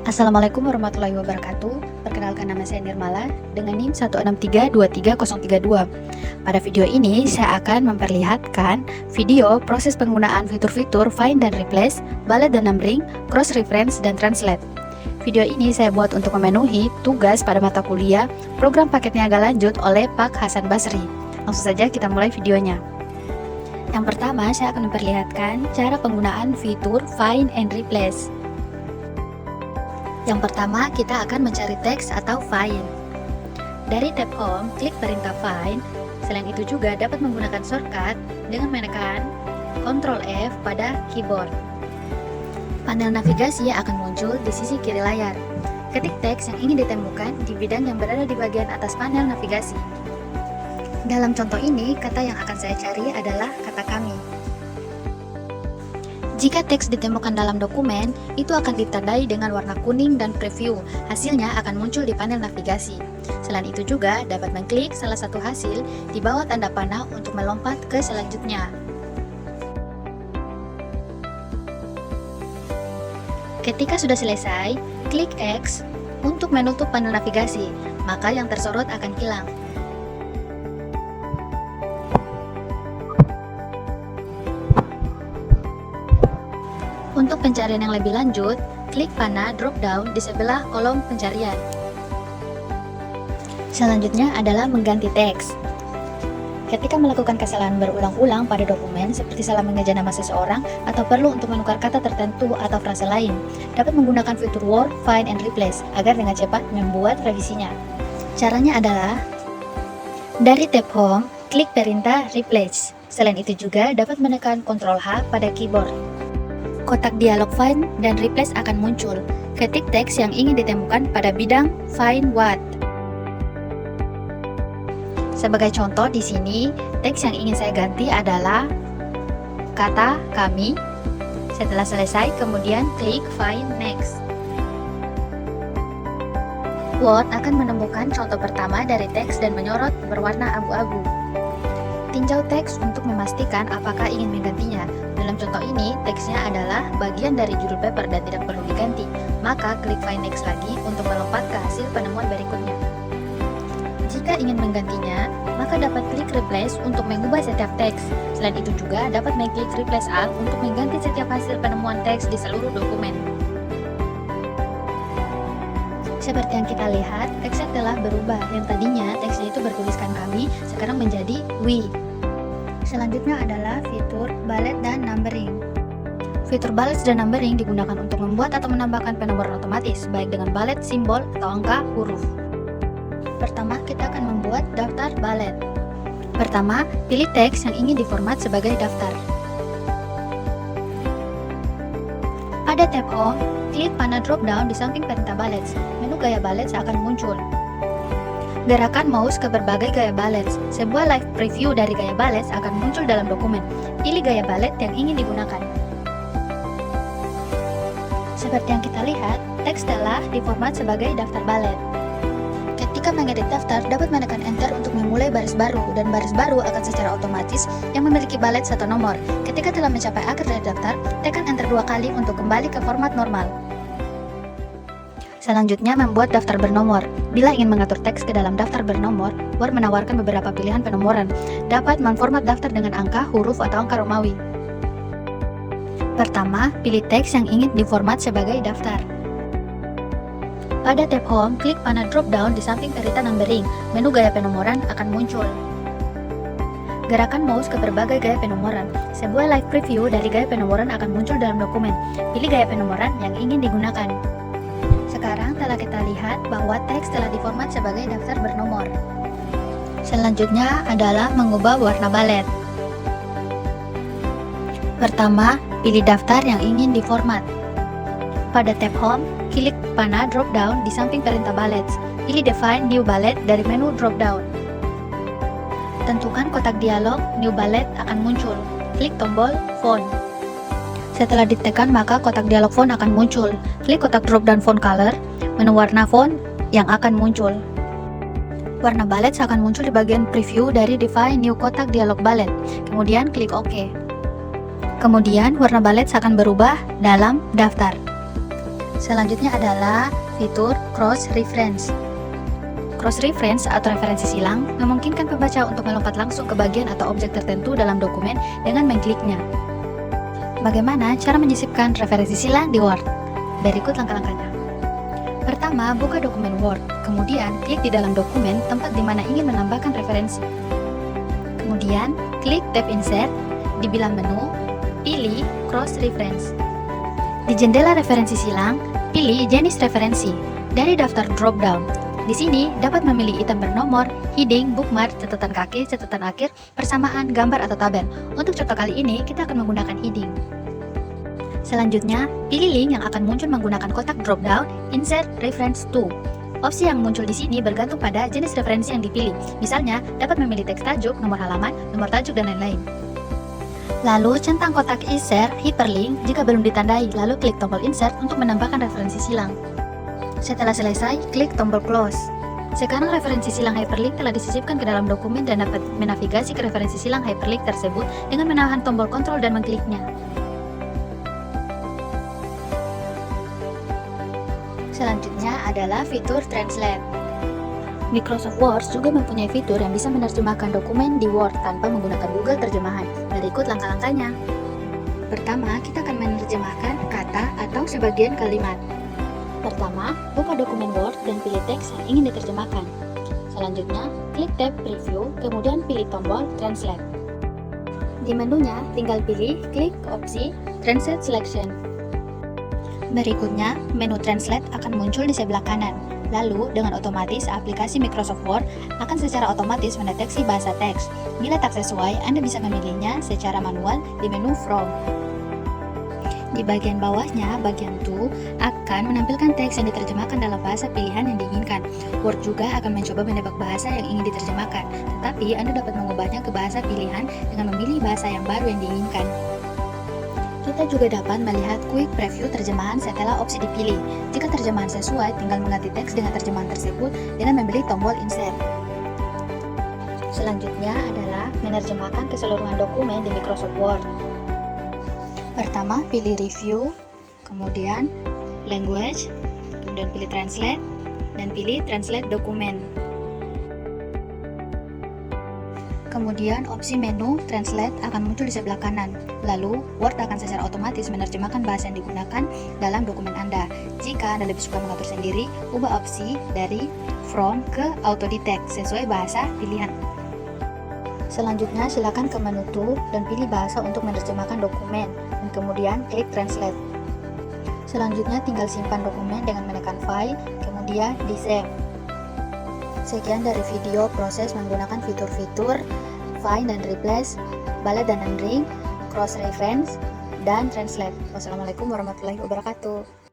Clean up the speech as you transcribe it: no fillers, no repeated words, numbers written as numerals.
Assalamualaikum warahmatullahi wabarakatuh. Perkenalkan, nama saya Nirmala dengan NIM 1632332. Pada video ini saya akan memperlihatkan video proses penggunaan fitur-fitur find dan replace, bullet dan numbering, cross reference dan translate. Video ini saya buat untuk memenuhi tugas pada mata kuliah program paket niaga lanjut oleh Pak Hasan Basri. Langsung saja kita mulai videonya. Yang pertama, saya akan memperlihatkan cara penggunaan fitur find and replace. Yang pertama, kita akan mencari teks atau find. Dari tab Home, klik perintah find. Selain itu juga dapat menggunakan shortcut dengan menekan Ctrl F pada keyboard. Panel navigasi akan muncul di sisi kiri layar. Ketik teks yang ingin ditemukan di bidang yang berada di bagian atas panel navigasi. Dalam contoh ini, kata yang akan saya cari adalah kata kami. Jika teks ditemukan dalam dokumen, itu akan ditandai dengan warna kuning dan preview. Hasilnya akan muncul di panel navigasi. Selain itu juga dapat mengklik salah satu hasil di bawah tanda panah untuk melompat ke selanjutnya. Ketika sudah selesai, klik X untuk menutup panel navigasi, maka yang tersorot akan hilang. Untuk pencarian yang lebih lanjut, klik panah drop down di sebelah kolom pencarian. Selanjutnya adalah mengganti teks. Ketika melakukan kesalahan berulang-ulang pada dokumen, seperti salah mengeja nama seseorang atau perlu untuk menukar kata tertentu atau frase lain, dapat menggunakan fitur Word Find and Replace agar dengan cepat membuat revisinya. Caranya adalah dari tab Home, klik perintah Replace. Selain itu juga dapat menekan Ctrl H pada keyboard. Kotak dialog Find dan Replace akan muncul. Ketik teks yang ingin ditemukan pada bidang Find What. Sebagai contoh di sini, teks yang ingin saya ganti adalah kata kami. Setelah selesai, kemudian klik Find Next. Word akan menemukan contoh pertama dari teks dan menyorot berwarna abu-abu. Tinjau teks untuk memastikan apakah ingin menggantinya. Dalam contoh ini, teksnya adalah bagian dari judul paper dan tidak perlu diganti. Maka klik Find Next lagi untuk melompat ke hasil penemuan berikutnya. Jika ingin menggantinya, maka dapat klik Replace untuk mengubah setiap teks. Selain itu juga dapat mengklik Replace All untuk mengganti setiap hasil penemuan teks di seluruh dokumen. Seperti yang kita lihat, teksnya telah berubah. Yang tadinya teksnya itu bertuliskan kami, sekarang menjadi we. Selanjutnya adalah fitur bullet dan numbering. Fitur bullet dan numbering digunakan untuk membuat atau menambahkan penomoran otomatis, baik dengan bullet, simbol, atau angka, huruf. Pertama, kita akan membuat daftar bullet. Pertama, pilih teks yang ingin diformat sebagai daftar. Pada tab Home, klik panah drop down di samping perintah bullets. Menu gaya bullets akan muncul. Gerakan mouse ke berbagai gaya bullets. Sebuah live preview dari gaya bullets akan muncul dalam dokumen. Pilih gaya bullet yang ingin digunakan. Seperti yang kita lihat, teks telah diformat sebagai daftar bullet. Ketika mengedit daftar, dapat menekan Enter untuk memulai baris baru, dan baris baru akan secara otomatis yang memiliki bullet satu nomor. Ketika telah mencapai akhir dari daftar, tekan Enter 2 kali untuk kembali ke format normal. Selanjutnya, membuat daftar bernomor. Bila ingin mengatur teks ke dalam daftar bernomor, Word menawarkan beberapa pilihan penomoran. Dapat memformat daftar dengan angka, huruf, atau angka Romawi. Pertama, pilih teks yang ingin diformat sebagai daftar. Pada tab Home, klik panah drop down di samping perintah numbering. Menu gaya penomoran akan muncul. Gerakan mouse ke berbagai gaya penomoran. Sebuah live preview dari gaya penomoran akan muncul dalam dokumen. Pilih gaya penomoran yang ingin digunakan. Sekarang telah kita lihat bahwa teks telah diformat sebagai daftar bernomor. Selanjutnya adalah mengubah warna bullet. Pertama, pilih daftar yang ingin diformat. Pada tab Home, klik panah drop down di samping perintah bullets. Pilih Define New Bullet dari menu drop down. Tentukan kotak dialog New Bullet akan muncul. Klik tombol Font. Setelah ditekan, maka kotak dialog font akan muncul. Klik kotak drop down font color, menu warna font yang akan muncul. Warna bullet akan muncul di bagian preview dari Define New Kotak Dialog Bullet. Kemudian klik OK. Kemudian warna bullet akan berubah dalam daftar. Selanjutnya adalah fitur cross reference. Cross reference atau referensi silang memungkinkan pembaca untuk melompat langsung ke bagian atau objek tertentu dalam dokumen dengan mengkliknya. Bagaimana cara menyisipkan referensi silang di Word? Berikut langkah-langkahnya. Pertama, buka dokumen Word, kemudian klik di dalam dokumen tempat di mana ingin menambahkan referensi. Kemudian, klik tab Insert, di bilang menu, pilih Cross Reference. Di jendela referensi silang, pilih jenis referensi dari daftar drop-down. Di sini, dapat memilih item bernomor, heading, bookmark, catatan kaki, catatan akhir, persamaan, gambar, atau tabel. Untuk contoh kali ini, kita akan menggunakan heading. Selanjutnya, pilih link yang akan muncul menggunakan kotak drop-down, Insert Reference to. Opsi yang muncul di sini bergantung pada jenis referensi yang dipilih. Misalnya, dapat memilih teks tajuk, nomor halaman, nomor tajuk, dan lain-lain. Lalu, centang kotak insert hyperlink jika belum ditandai, lalu klik tombol insert untuk menambahkan referensi silang. Setelah selesai, klik tombol close. Sekarang referensi silang hyperlink telah disisipkan ke dalam dokumen dan dapat menavigasi ke referensi silang hyperlink tersebut dengan menahan tombol kontrol dan mengkliknya. Selanjutnya adalah fitur Translate. Microsoft Word juga mempunyai fitur yang bisa menerjemahkan dokumen di Word tanpa menggunakan Google Terjemahan. Berikut langkah-langkahnya. Pertama, kita akan menerjemahkan kata atau sebagian kalimat. Pertama, buka dokumen Word dan pilih teks yang ingin diterjemahkan. Selanjutnya, klik tab Preview, kemudian pilih tombol Translate. Di menunya, tinggal pilih klik opsi Translate Selection. Berikutnya, menu Translate akan muncul di sebelah kanan. Lalu, dengan otomatis, aplikasi Microsoft Word akan secara otomatis mendeteksi bahasa teks. Bila tak sesuai, Anda bisa memilihnya secara manual di menu From. Di bagian bawahnya, bagian To, akan menampilkan teks yang diterjemahkan dalam bahasa pilihan yang diinginkan. Word juga akan mencoba menebak bahasa yang ingin diterjemahkan, tetapi Anda dapat mengubahnya ke bahasa pilihan dengan memilih bahasa yang baru yang diinginkan. Kita juga dapat melihat quick preview terjemahan setelah opsi dipilih. Jika terjemahan sesuai, tinggal mengganti teks dengan terjemahan tersebut dengan memilih tombol Insert. Selanjutnya adalah menerjemahkan keseluruhan dokumen di Microsoft Word. Pertama, pilih Review, kemudian Language, kemudian pilih Translate, dan pilih Translate Dokumen. Kemudian opsi menu Translate akan muncul di sebelah kanan. Lalu, Word akan secara otomatis menerjemahkan bahasa yang digunakan dalam dokumen Anda. Jika Anda lebih suka mengatur sendiri, ubah opsi dari From ke Auto Detect sesuai bahasa pilihan. Selanjutnya, silakan ke menu To dan pilih bahasa untuk menerjemahkan dokumen, dan kemudian klik Translate. Selanjutnya, tinggal simpan dokumen dengan menekan File, kemudian di Save. Sekian dari video proses menggunakan fitur-fitur Find dan Replace, Bullet dan Unring, Cross Reference, dan Translate. Wassalamualaikum warahmatullahi wabarakatuh.